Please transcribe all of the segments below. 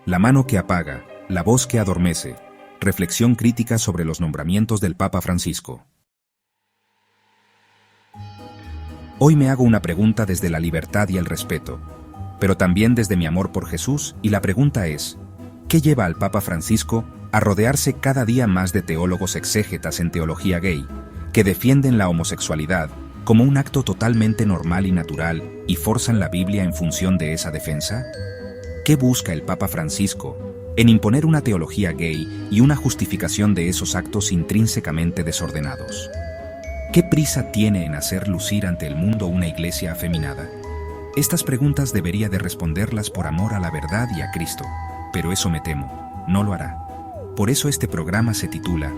La mano que apaga, la voz que adormece. Reflexión crítica sobre los nombramientos del Papa Francisco. Hoy me hago una pregunta desde la libertad y el respeto, pero también desde mi amor por Jesús, y la pregunta es: ¿qué lleva al Papa Francisco a rodearse cada día más de teólogos exégetas en teología gay, que defienden la homosexualidad como un acto totalmente normal y natural y forzan la Biblia en función de esa defensa? ¿Qué busca el Papa Francisco en imponer una teología gay y una justificación de esos actos intrínsecamente desordenados? ¿Qué prisa tiene en hacer lucir ante el mundo una iglesia afeminada? Estas preguntas debería de responderlas por amor a la verdad y a Cristo, pero eso me temo, no lo hará. Por eso este programa se titula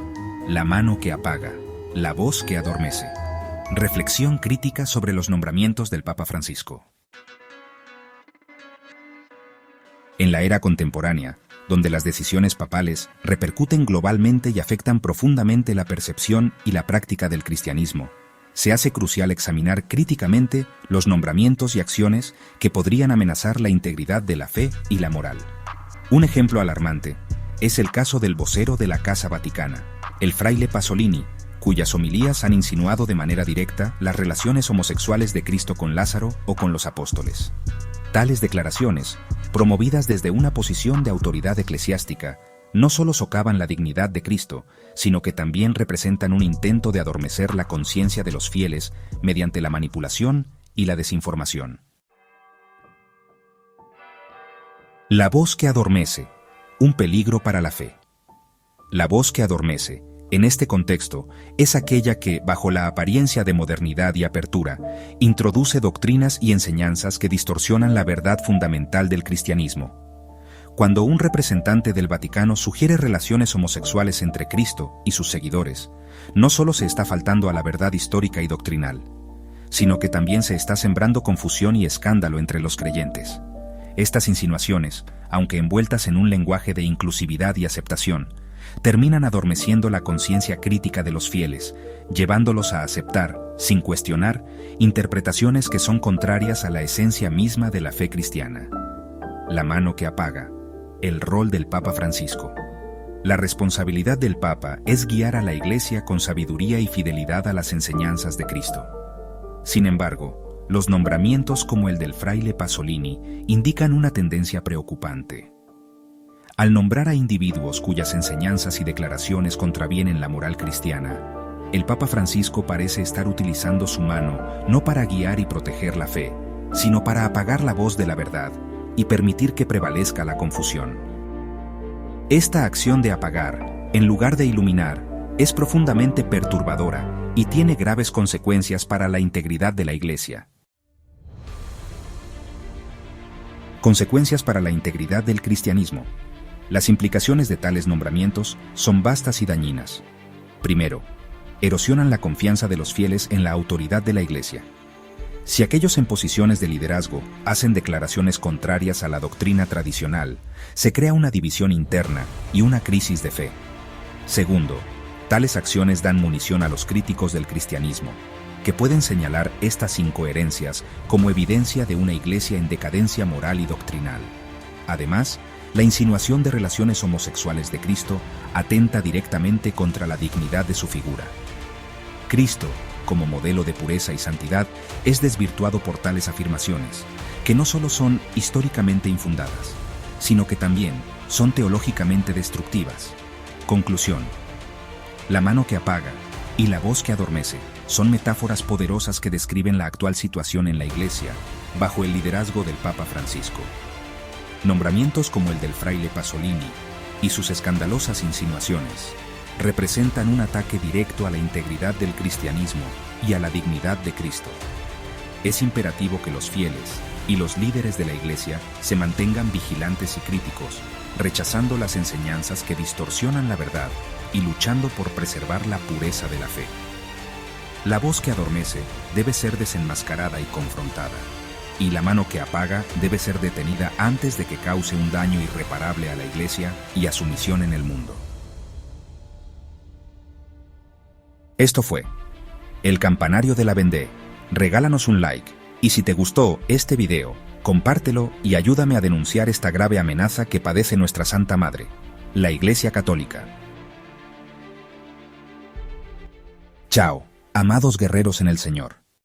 La mano que apaga, la voz que adormece. Reflexión crítica sobre los nombramientos del Papa Francisco. En la era contemporánea, donde las decisiones papales repercuten globalmente y afectan profundamente la percepción y la práctica del cristianismo, se hace crucial examinar críticamente los nombramientos y acciones que podrían amenazar la integridad de la fe y la moral. Un ejemplo alarmante es el caso del vocero de la Casa Vaticana, el fraile Pasolini, cuyas homilías han insinuado de manera directa las relaciones homosexuales de Cristo con Lázaro o con los apóstoles. Tales declaraciones, promovidas desde una posición de autoridad eclesiástica, no solo socavan la dignidad de Cristo, sino que también representan un intento de adormecer la conciencia de los fieles mediante la manipulación y la desinformación. La voz que adormece, un peligro para la fe. La voz que adormece, en este contexto, es aquella que, bajo la apariencia de modernidad y apertura, introduce doctrinas y enseñanzas que distorsionan la verdad fundamental del cristianismo. Cuando un representante del Vaticano sugiere relaciones homosexuales entre Cristo y sus seguidores, no solo se está faltando a la verdad histórica y doctrinal, sino que también se está sembrando confusión y escándalo entre los creyentes. Estas insinuaciones, aunque envueltas en un lenguaje de inclusividad y aceptación, terminan adormeciendo la conciencia crítica de los fieles, llevándolos a aceptar, sin cuestionar, interpretaciones que son contrarias a la esencia misma de la fe cristiana. La mano que apaga, el rol del Papa Francisco. La responsabilidad del Papa es guiar a la Iglesia con sabiduría y fidelidad a las enseñanzas de Cristo. Sin embargo, los nombramientos como el del fraile Pasolini indican una tendencia preocupante. Al nombrar a individuos cuyas enseñanzas y declaraciones contravienen la moral cristiana, el Papa Francisco parece estar utilizando su mano no para guiar y proteger la fe, sino para apagar la voz de la verdad y permitir que prevalezca la confusión. Esta acción de apagar, en lugar de iluminar, es profundamente perturbadora y tiene graves consecuencias para la integridad de la Iglesia. Consecuencias para la integridad del cristianismo. Las implicaciones de tales nombramientos son vastas y dañinas. Primero, erosionan la confianza de los fieles en la autoridad de la Iglesia. Si aquellos en posiciones de liderazgo hacen declaraciones contrarias a la doctrina tradicional, se crea una división interna y una crisis de fe. Segundo, tales acciones dan munición a los críticos del cristianismo, que pueden señalar estas incoherencias como evidencia de una Iglesia en decadencia moral y doctrinal. Además, la insinuación de relaciones homosexuales de Cristo atenta directamente contra la dignidad de su figura. Cristo, como modelo de pureza y santidad, es desvirtuado por tales afirmaciones, que no solo son históricamente infundadas, sino que también son teológicamente destructivas. Conclusión: la mano que apaga y la voz que adormece son metáforas poderosas que describen la actual situación en la Iglesia bajo el liderazgo del Papa Francisco. Nombramientos como el del fraile Pasolini y sus escandalosas insinuaciones representan un ataque directo a la integridad del cristianismo y a la dignidad de Cristo. Es imperativo que los fieles y los líderes de la Iglesia se mantengan vigilantes y críticos, rechazando las enseñanzas que distorsionan la verdad y luchando por preservar la pureza de la fe. La voz que adormece debe ser desenmascarada y confrontada, y la mano que apaga debe ser detenida antes de que cause un daño irreparable a la Iglesia y a su misión en el mundo. Esto fue El Campanario de la Vendée. Regálanos un like y si te gustó este video, Compártelo y ayúdame a denunciar esta grave amenaza que padece nuestra Santa Madre, la Iglesia Católica. Chao, amados guerreros en el Señor.